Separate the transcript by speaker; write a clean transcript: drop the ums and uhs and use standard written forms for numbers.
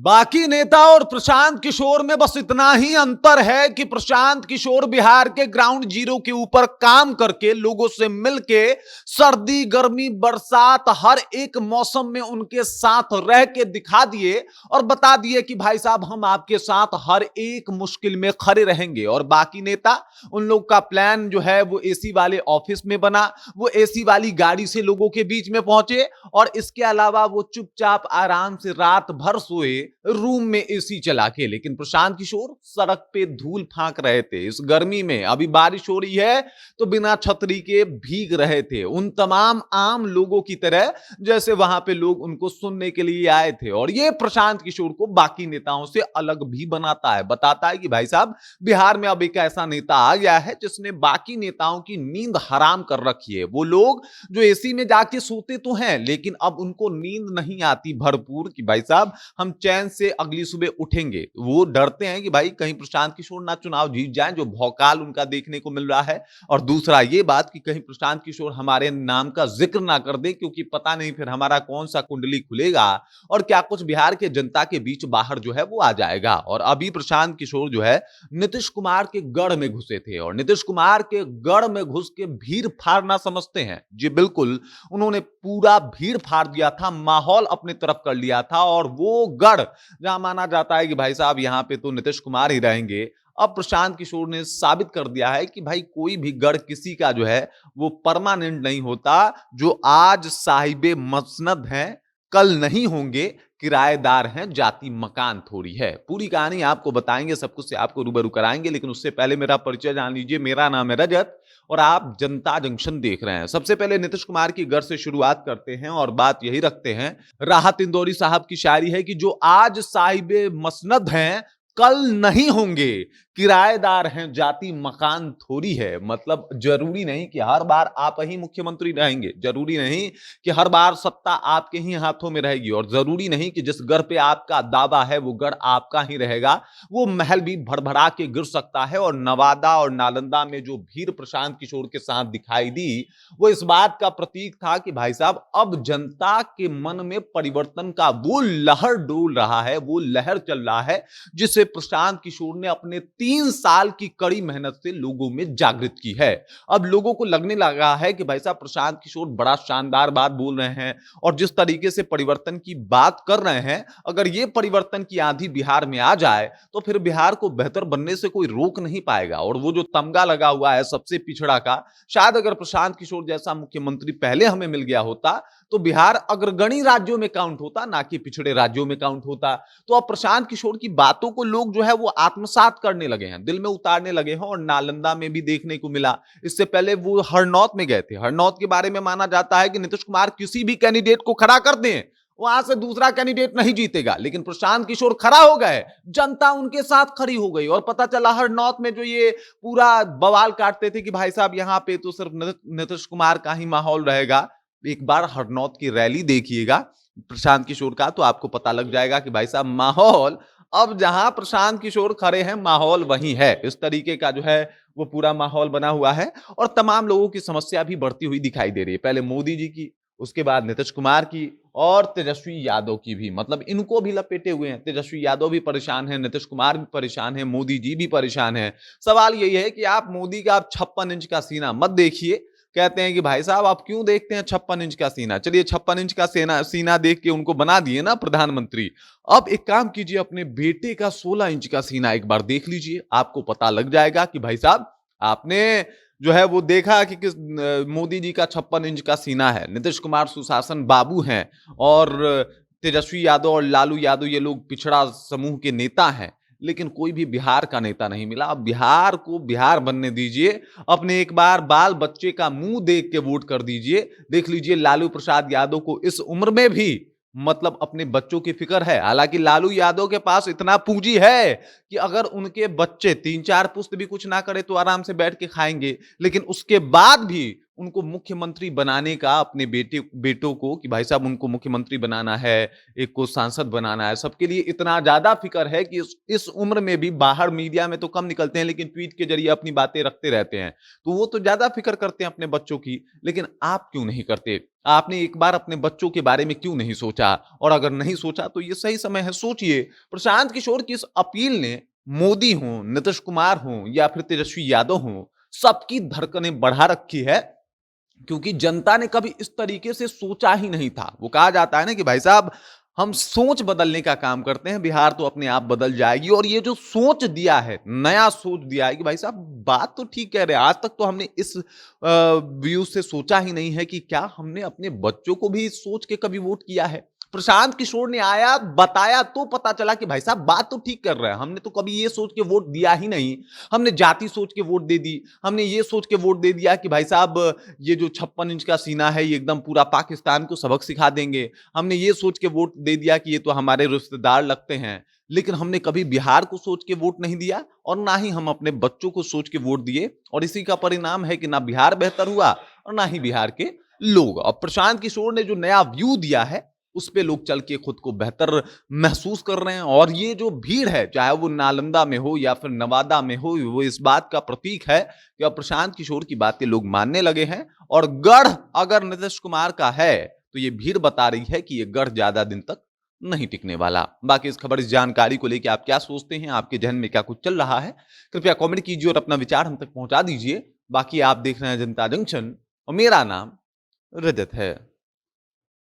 Speaker 1: बाकी नेता और प्रशांत किशोर में बस इतना ही अंतर है कि प्रशांत किशोर बिहार के ग्राउंड जीरो के ऊपर काम करके लोगों से मिलके सर्दी गर्मी बरसात हर एक मौसम में उनके साथ रह के दिखा दिए और बता दिए कि भाई साहब हम आपके साथ हर एक मुश्किल में खड़े रहेंगे। और बाकी नेता, उन लोग का प्लान जो है वो एसी वाले ऑफिस में बना, वो एसी वाली गाड़ी से लोगों के बीच में पहुंचे और इसके अलावा वो चुपचाप आराम से रात भर सोए रूम में एसी चला के। लेकिन प्रशांत किशोर सड़क पे धूल फांक रहे थे इस गर्मी में। अभी बारिश हो रही है तो बिना छतरी के भीग रहे थे, उन तमाम आम लोगों की तरह जैसे वहां पे लोग उनको सुनने के लिए आए थे। और ये प्रशांत किशोर को बाकी नेताओं से अलग भी बनाता है, बताता है कि भाई साहब बिहार में अब एक ऐसा नेता आ गया है जिसने बाकी नेताओं की नींद हराम कर रखी है। वो लोग जो एसी में जाके सोते तो हैं लेकिन अब उनको नींद नहीं आती भरपूर कि भाई साहब हम चैन से अगली सुबह उठेंगे। वो डरते हैं कि भाई कहीं प्रशांत किशोर ना चुनाव जीत जाएं, जो भौकाल उनका देखने को मिल रहा है। और दूसरा ये बात कि कहीं प्रशांत किशोर हमारे नाम का जिक्र ना कर दे, क्योंकि पता नहीं फिर हमारा कौन सा कुंडली खुलेगा और क्या कुछ बिहार के जनता के बीच बाहर जो है वो आ जाएगा। और अभी प्रशांत किशोर जो है नीतीश कुमार के गढ़ में घुसे थे और नीतीश कुमार के गढ़ में घुस के भीड़ फाड़ना समझते हैं। जी बिल्कुल, उन्होंने पूरा भीड़ फाड़ दिया था, माहौल अपने तरफ कर लिया था। और वो गढ़ जहां माना जाता है कि भाई साहब यहां पे तो नीतीश कुमार ही रहेंगे, अब प्रशांत किशोर ने साबित कर दिया है कि भाई कोई भी गढ़ किसी का जो है वो परमानेंट नहीं होता। जो आज साहिबे मसनद हैं कल नहीं होंगे, किराएदार हैं, जाति मकान थोड़ी है। पूरी कहानी आपको बताएंगे, सब कुछ से आपको रूबरू कराएंगे, लेकिन उससे पहले मेरा परिचय जान लीजिए। मेरा नाम है रजत और आप जनता जंक्शन देख रहे हैं। सबसे पहले नीतीश कुमार की घर से शुरुआत करते हैं और बात यही रखते हैं। राहत इंदौरी साहब की शायरी है कि जो आज साहिबे मसनद हैं कल नहीं होंगे, किराएदार हैं, जाति मकान थोड़ी है। मतलब जरूरी नहीं कि हर बार आप ही मुख्यमंत्री रहेंगे, जरूरी नहीं कि हर बार सत्ता आपके ही हाथों में रहेगी, और जरूरी नहीं कि जिस घर पे आपका दावा है वो घर आपका ही रहेगा। वो महल भी भड़भड़ा के गिर सकता है। और नवादा और नालंदा में जो भीड़ प्रशांत किशोर के साथ दिखाई दी वो इस बात का प्रतीक था कि भाई साहब अब जनता के मन में परिवर्तन का वो लहर डोल रहा है, वो लहर चल रहा है जिसे प्रशांत किशोर ने अपने 3 साल की कड़ी मेहनत से लोगों में जागृत की है। अब लोगों को लगने लगा है कि भाई साहब प्रशांत किशोर बड़ा शानदार बात बोल रहे हैं और जिस तरीके से परिवर्तन की बात कर रहे हैं, अगर ये परिवर्तन की आंधी बिहार में आ जाए तो फिर बिहार को बेहतर बनने से कोई रोक नहीं पाएगा। और वो जो तमगा लगा हुआ है सबसे पिछड़ा का, शायद अगर प्रशांत किशोर जैसा मुख्यमंत्री पहले हमें मिल गया होता तो बिहार अग्रगणी राज्यों में काउंट होता, ना कि पिछड़े राज्यों में काउंट होता। तो अब प्रशांत किशोर की बातों को लोग जो है वो आत्मसात करने लगे हैं, दिल में उतारने लगे हैं। और नालंदा में भी देखने को मिला। इससे पहले वो हरनौत में गए थे। हरनौत के बारे में माना जाता है कि नीतीश कुमार किसी भी कैंडिडेट को खड़ा कर दें, वहां से दूसरा कैंडिडेट नहीं जीतेगा, लेकिन प्रशांत किशोर खड़ा हो गए, जनता उनके साथ खड़ी हो गई। और पता चला हरनौत में जो ये पूरा बवाल काटते थे कि भाई साहब यहां पे तो सिर्फ नीतीश कुमार का ही माहौल रहेगा, एक बार हरनौत की रैली देखिएगा प्रशांत किशोर का तो आपको पता लग जाएगा कि भाई साहब माहौल अब जहां प्रशांत किशोर खड़े हैं माहौल वहीं है। इस तरीके का जो है वो पूरा माहौल बना हुआ है और तमाम लोगों की समस्या भी बढ़ती हुई दिखाई दे रही है। पहले मोदी जी की, उसके बाद नीतीश कुमार की और तेजस्वी यादव की भी। मतलब इनको भी लपेटे हुए हैं। तेजस्वी यादव भी परेशान है, नीतीश कुमार भी परेशान है, मोदी जी भी परेशान है। सवाल यही है कि आप मोदी का आप 56 इंच का सीना मत देखिए। कहते हैं कि भाई साहब आप क्यों देखते हैं 56 इंच का सीना? चलिए 56 इंच का सीना देख के उनको बना दिए ना प्रधानमंत्री। अब एक काम कीजिए, अपने बेटे का 16 इंच का सीना एक बार देख लीजिए, आपको पता लग जाएगा कि भाई साहब आपने जो है वो देखा कि किस मोदी जी का 56 इंच का सीना है, नीतीश कुमार सुशासन बाबू हैं और तेजस्वी यादव और लालू यादव ये लोग पिछड़ा समूह के नेता हैं। लेकिन कोई भी बिहार का नेता नहीं मिला। अब बिहार को बिहार बनने दीजिए, अपने एक बार बाल बच्चे का मुंह देख के वोट कर दीजिए। देख लीजिए लालू प्रसाद यादव को इस उम्र में भी मतलब अपने बच्चों की फिक्र है। हालांकि लालू यादव के पास इतना पूंजी है कि अगर उनके बच्चे 3-4 पुश्त भी कुछ ना करे तो आराम से बैठ के खाएंगे, लेकिन उसके बाद भी उनको मुख्यमंत्री बनाने का अपने बेटों को कि भाई साहब उनको मुख्यमंत्री बनाना है, एक को सांसद बनाना है, सबके लिए इतना ज्यादा फिक्र है कि इस उम्र में भी बाहर मीडिया में तो कम निकलते हैं लेकिन ट्वीट के जरिए अपनी बातें रखते रहते हैं। तो वो तो ज्यादा फिक्र करते हैं अपने बच्चों की, लेकिन आप क्यों नहीं करते? आपने एक बार अपने बच्चों के बारे में क्यों नहीं सोचा? और अगर नहीं सोचा तो ये सही समय है, सोचिए। प्रशांत किशोर की इस अपील ने मोदी हो, नीतीश कुमार हो या फिर तेजस्वी यादव हो, सबकी धड़कनें बढ़ा रखी है, क्योंकि जनता ने कभी इस तरीके से सोचा ही नहीं था। वो कहा जाता है ना कि भाई साहब हम सोच बदलने का काम करते हैं, बिहार तो अपने आप बदल जाएगी। और ये जो सोच दिया है, नया सोच दिया है कि भाई साहब बात तो ठीक कह रहे हैं, आज तक तो हमने इस व्यू से सोचा ही नहीं है कि क्या हमने अपने बच्चों को भी इस सोच के कभी वोट किया है। प्रशांत किशोर ने आया, बताया तो पता चला कि भाई साहब बात तो ठीक कर रहे हैं, हमने तो कभी ये सोच के वोट दिया ही नहीं। हमने जाति सोच के वोट दे दी, हमने ये सोच के वोट दे दिया कि भाई साहब ये जो 56 इंच का सीना है ये एकदम पूरा पाकिस्तान को सबक सिखा देंगे। हमने ये सोच के वोट दे दिया कि ये तो हमारे रिश्तेदार लगते हैं। लेकिन हमने कभी बिहार को सोच के वोट नहीं दिया और ना ही हम अपने बच्चों को सोच के वोट दिए, और इसी का परिणाम है कि ना बिहार बेहतर हुआ और ना ही बिहार के लोग। अब प्रशांत किशोर ने जो नया व्यू दिया है उस पे लोग चल के खुद को बेहतर महसूस कर रहे हैं। और ये जो भीड़ है, चाहे वो नालंदा में हो या फिर नवादा में हो, वो इस बात का प्रतीक है कि अब प्रशांत किशोर की बातें लोग मानने लगे हैं। और गढ़ अगर नीतीश कुमार का है तो ये भीड़ बता रही है कि ये गढ़ ज्यादा दिन तक नहीं टिकने वाला। बाकी इस खबर, इस जानकारी को लेकर आप क्या सोचते हैं, आपके जहन में क्या कुछ चल रहा है, कृपया कमेंट कीजिए और अपना विचार हम तक पहुंचा दीजिए। बाकी आप देख रहे हैं जनता जंक्शन और मेरा नाम रजत है।